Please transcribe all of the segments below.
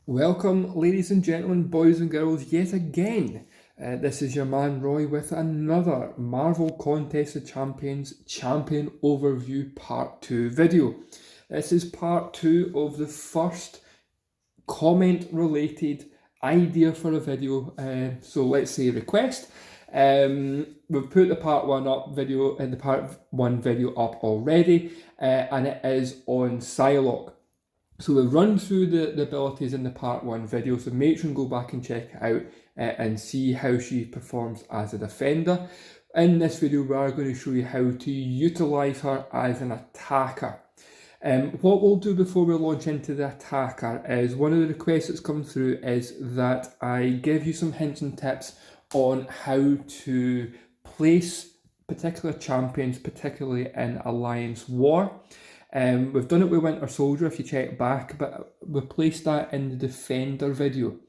Welcome, ladies and gentlemen, boys and girls, yet again. This is your man Roy with another Marvel Contest of Champions Champion Overview Part 2 video. This is Part 2 of the first comment related idea for a video, so let's say request. We've put the part 1 up video in the part 1 video up already, and it is on Psylocke. So we've run through the abilities in the part 1 video, so make sure and go back and check it out and see how she performs as a defender. In this video we are going to show you how to utilise her as an attacker. What we'll do before we launch into the attacker is, one of the requests that's come through is that I give you some hints and tips on how to place particular champions, particularly in Alliance War. We've done it with Winter Soldier if you check back, but we placed that in the Defender video.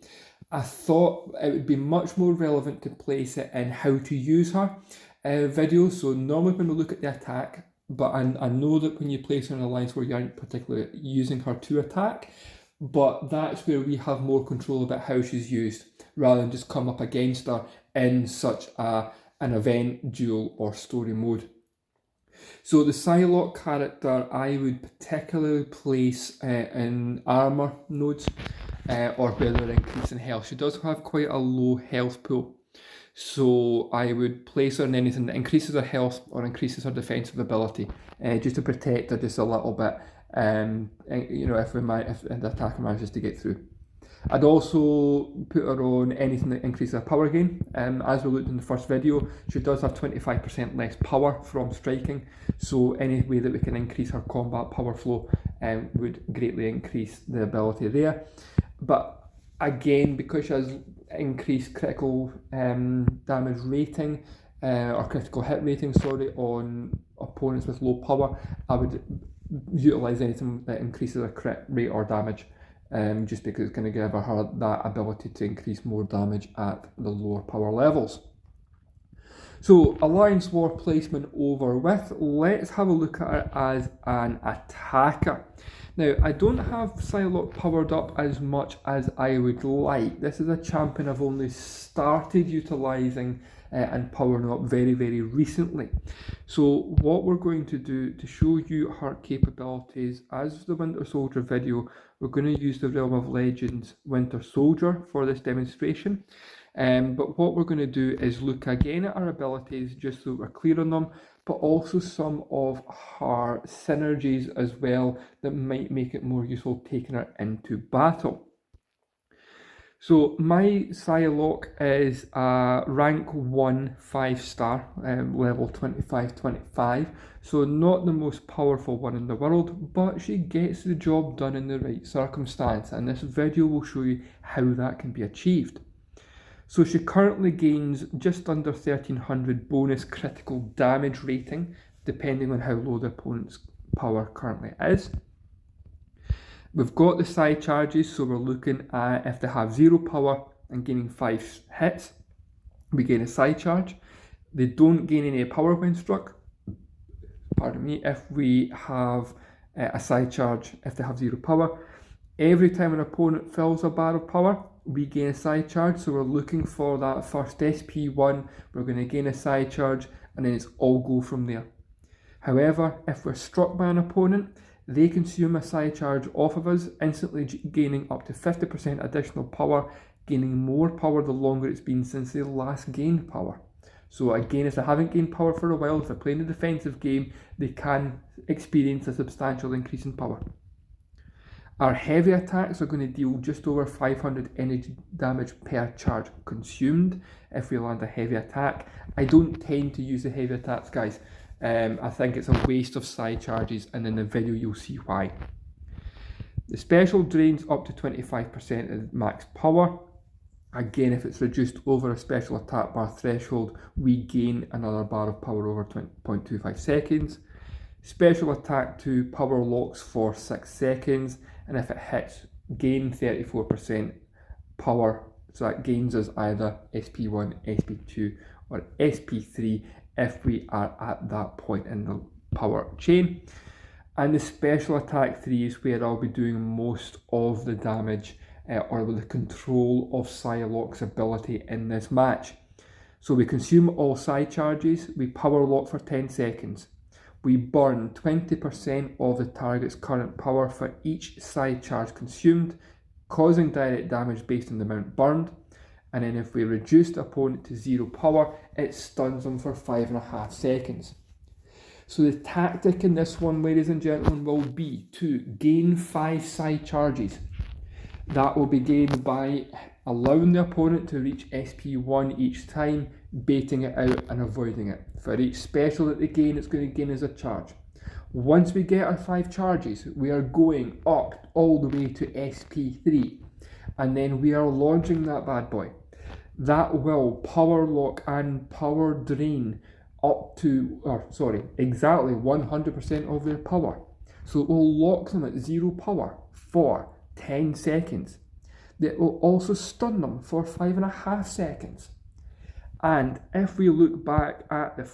I thought it would be much more relevant to place it in how to use her video. So normally when we look at the attack, but I know that when you place her in an alliance where you aren't particularly using her to attack, but that's where we have more control about how she's used, rather than just come up against her in such an event, duel or story mode. So the Psylocke character I would particularly place in armour nodes or where they're increasing health. She does have quite a low health pool, so I would place her in anything that increases her health or increases her defensive ability, just to protect her just a little bit, if the attacker manages to get through. I'd also put her on anything that increases her power gain. As we looked in the first video, she does have 25% less power from striking, so any way that we can increase her combat power flow would greatly increase the ability there. But again, because she has increased critical damage rating, or critical hit rating, on opponents with low power, I would utilise anything that increases her crit rate or damage. Just because it's going to give her that ability to increase more damage at the lower power levels. So Alliance War placement over with. Let's have a look at her as an attacker. Now, I don't have Psylocke powered up as much as I would like. This is a champion I've only started utilising and powering up very, very recently. So what we're going to do to show you her capabilities, as the Winter Soldier video, we're going to use the Realm of Legends Winter Soldier for this demonstration. But what we're going to do is look again at our abilities, just so we're clear on them, but also some of her synergies as well that might make it more useful taking her into battle. So my Psylocke is a rank 1 5-star, level 25-25, so not the most powerful one in the world, but she gets the job done in the right circumstance, and this video will show you how that can be achieved. So she currently gains just under 1300 bonus critical damage rating, depending on how low the opponent's power currently is. We've got the side charges, so we're looking at if they have 0 power and gaining 5 hits, we gain a side charge. They don't gain any power when struck. Pardon me, if we have a side charge, if they have 0 power. Every time an opponent fills a bar of power, we gain a side charge, so we're looking for that first SP1, we're going to gain a side charge, and then it's all go from there. However, if we're struck by an opponent, they consume a side charge off of us, instantly gaining up to 50% additional power, gaining more power the longer it's been since they last gained power. So again, if they haven't gained power for a while, if they're playing a defensive game, they can experience a substantial increase in power. Our heavy attacks are going to deal just over 500 energy damage per charge consumed if we land a heavy attack. I don't tend to use the heavy attacks, guys. I think it's a waste of side charges, and in the video you'll see why. The special drains up to 25% of max power. Again, if it's reduced over a special attack bar threshold, we gain another bar of power over 0.25 seconds. Special attack to power locks for 6 seconds, and if it hits, gain 34% power. So that gains us either SP1, SP2 or SP3 if we are at that point in the power chain. And the special attack 3 is where I'll be doing most of the damage or with the control of Psylocke's ability in this match. So we consume all Psy charges, we power lock for 10 seconds. We burn 20% of the target's current power for each Psy charge consumed, causing direct damage based on the amount burned. And then if we reduce the opponent to 0 power, it stuns them for 5.5 seconds. So the tactic in this one, ladies and gentlemen, will be to gain 5 Psy charges. That will be gained by allowing the opponent to reach SP1 each time, baiting it out and avoiding it. For each special that they gain, it's going to gain as a charge. Once we get our 5 charges, we are going up all the way to SP3, and then we are launching that bad boy. That will power lock and power drain up to, exactly 100% of their power. So it will lock them at 0 power for 10 seconds. It will also stun them for 5.5 seconds. And if we look back at the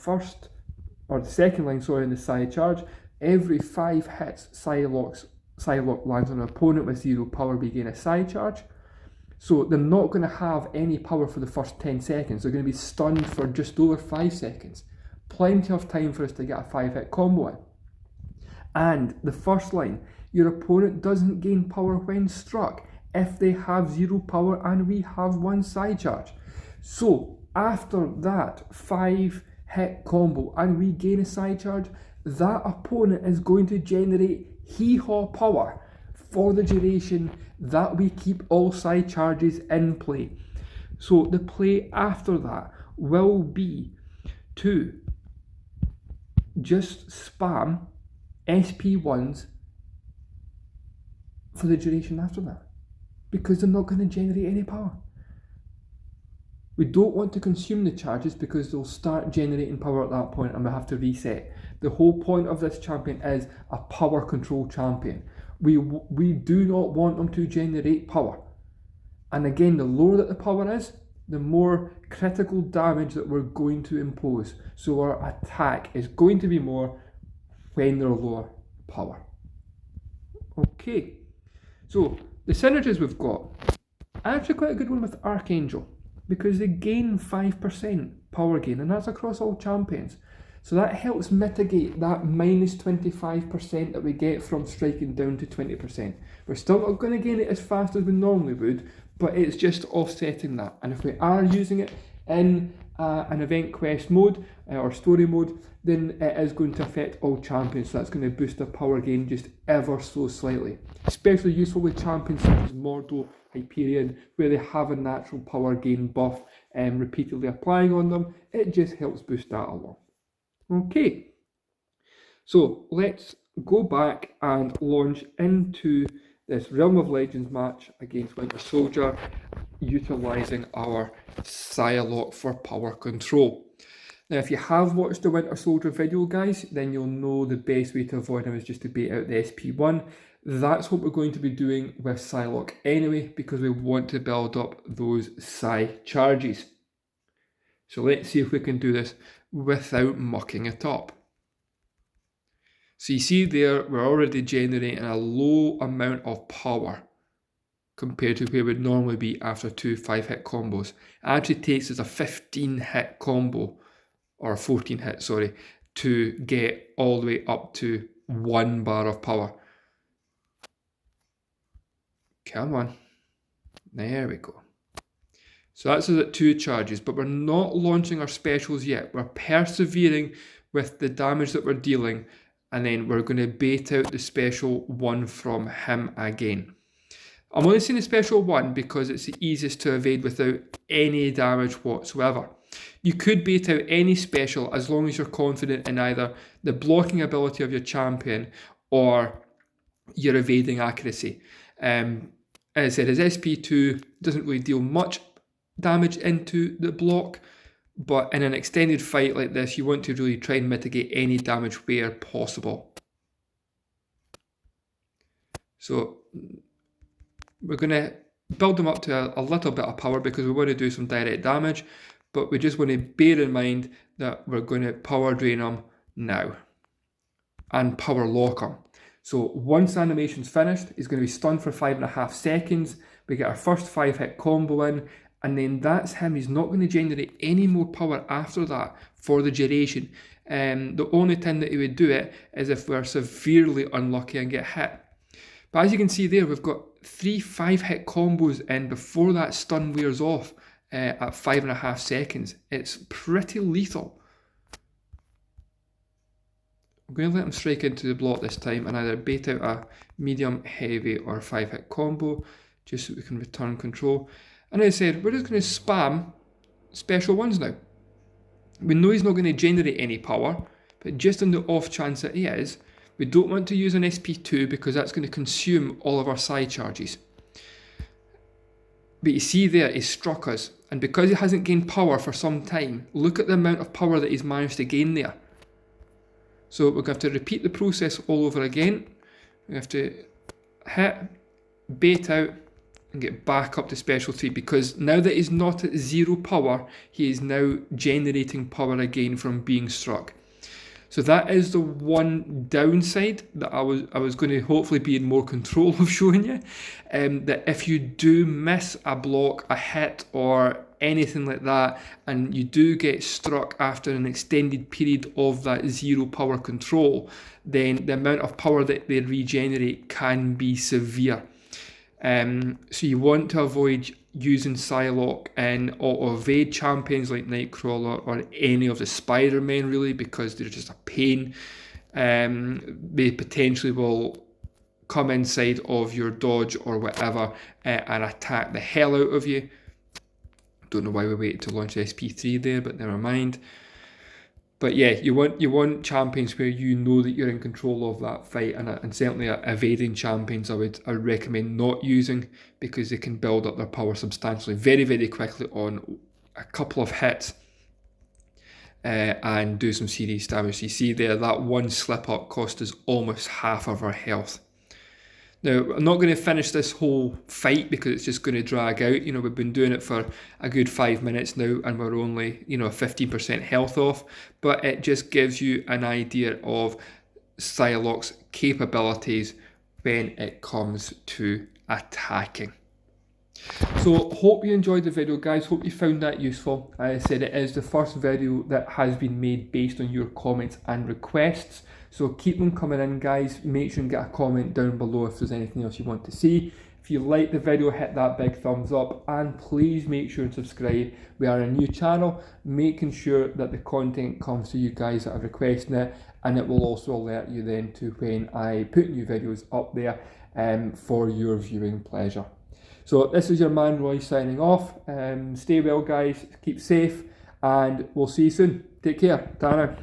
second line in the Psy charge, every 5 hits Psylocke lands on an opponent with 0 power, we gain a Psy charge. So they're not going to have any power for the first 10 seconds. They're going to be stunned for just over 5 seconds. Plenty of time for us to get a 5-hit combo in. And the first line, your opponent doesn't gain power when struck if they have 0 power and we have 1 Psy charge. So after that 5-hit combo and we gain a Psy charge, that opponent is going to generate hee-haw power for the duration that we keep all Psy charges in play. So the play after that will be to just spam SP1s for the duration after that, because they're not going to generate any power. We don't want to consume the charges because they'll start generating power at that point and we have to reset. The whole point of this champion is a power control champion. We do not want them to generate power. And again, the lower that the power is, the more critical damage that we're going to impose. So our attack is going to be more when they're lower power. Okay, so the synergies we've got, actually quite a good one with Archangel, because they gain 5% power gain, and that's across all champions. So that helps mitigate that minus 25% that we get from striking down to 20%. We're still not going to gain it as fast as we normally would, but it's just offsetting that. And if we are using it in an event quest mode or story mode, then it is going to affect all champions. So that's going to boost their power gain just ever so slightly. Especially useful with champions such as Mordo, Hyperion, where they have a natural power gain buff and repeatedly applying on them. It just helps boost that along. Okay, so let's go back and launch into this Realm of Legends match against Winter Soldier, utilising our Psylocke for power control. Now, if you have watched the Winter Soldier video, guys, then you'll know the best way to avoid him is just to bait out the SP1. That's what we're going to be doing with Psylocke anyway, because we want to build up those Psy charges. So let's see if we can do this without mucking it up. So you see there, we're already generating a low amount of power compared to where we'd normally be after 2 5-hit combos. It actually takes us a 15-hit combo, or a 14-hit, sorry, to get all the way up to 1 bar of power. Come on. There we go. So that's us at 2 charges, but we're not launching our specials yet. We're persevering with the damage that we're dealing, and then we're going to bait out the special 1 from him again. I'm only saying the special 1 because it's the easiest to evade without any damage whatsoever. You could bait out any special as long as you're confident in either the blocking ability of your champion or your evading accuracy. As I said, his SP2 doesn't really deal much damage into the block, but in an extended fight like this, you want to really try and mitigate any damage where possible. So we're going to build them up to a little bit of power because we want to do some direct damage, but we just want to bear in mind that we're going to power drain them now and power lock them. So once the animation's finished, he's going to be stunned for 5.5 seconds. We get our first 5-hit combo in, and then that's him. He's not going to generate any more power after that for the duration. The only time that he would do it is if we're severely unlucky and get hit. But as you can see there, we've got 3 5-hit combos in before that stun wears off at 5.5 seconds. It's pretty lethal. I'm going to let him strike into the block this time and either bait out a medium, heavy or 5-hit combo just so we can return control. And as I said, we're just going to spam special ones now. We know he's not going to generate any power, but just on the off chance that he is, we don't want to use an SP2 because that's going to consume all of our psi charges. But you see there, he struck us. And because he hasn't gained power for some time, look at the amount of power that he's managed to gain there. So we're going to have to repeat the process all over again. We have to hit, bait out, and get back up to special 3, because now that he's not at 0 power, he is now generating power again from being struck. So that is the one downside that I was going to hopefully be in more control of showing you. That if you do miss a block, a hit, or anything like that, and you do get struck after an extended period of that 0 power control, then the amount of power that they regenerate can be severe. So you want to avoid using Psylocke in auto-evade champions like Nightcrawler or any of the Spider-Men really, because they're just a pain. They potentially will come inside of your dodge or whatever and attack the hell out of you. Don't know why we waited to launch SP3 there, but never mind. But yeah, you want champions where you know that you're in control of that fight, and certainly evading champions I would recommend not using, because they can build up their power substantially very, very quickly on a couple of hits and do some serious damage. You see there, that one slip up cost us almost half of our health. Now, I'm not going to finish this whole fight because it's just going to drag out. You know, we've been doing it for a good 5 minutes now and we're only, 15% health off. But it just gives you an idea of Psylocke's capabilities when it comes to attacking. So, hope you enjoyed the video, guys. Hope you found that useful. As I said, it is the first video that has been made based on your comments and requests. So keep them coming in, guys. Make sure and get a comment down below if there's anything else you want to see. If you like the video, hit that big thumbs up, and please make sure and subscribe. We are a new channel, making sure that the content comes to you guys that are requesting it, and it will also alert you then to when I put new videos up there for your viewing pleasure. So this is your man Roy signing off. Stay well, guys. Keep safe, and we'll see you soon. Take care. Ta now.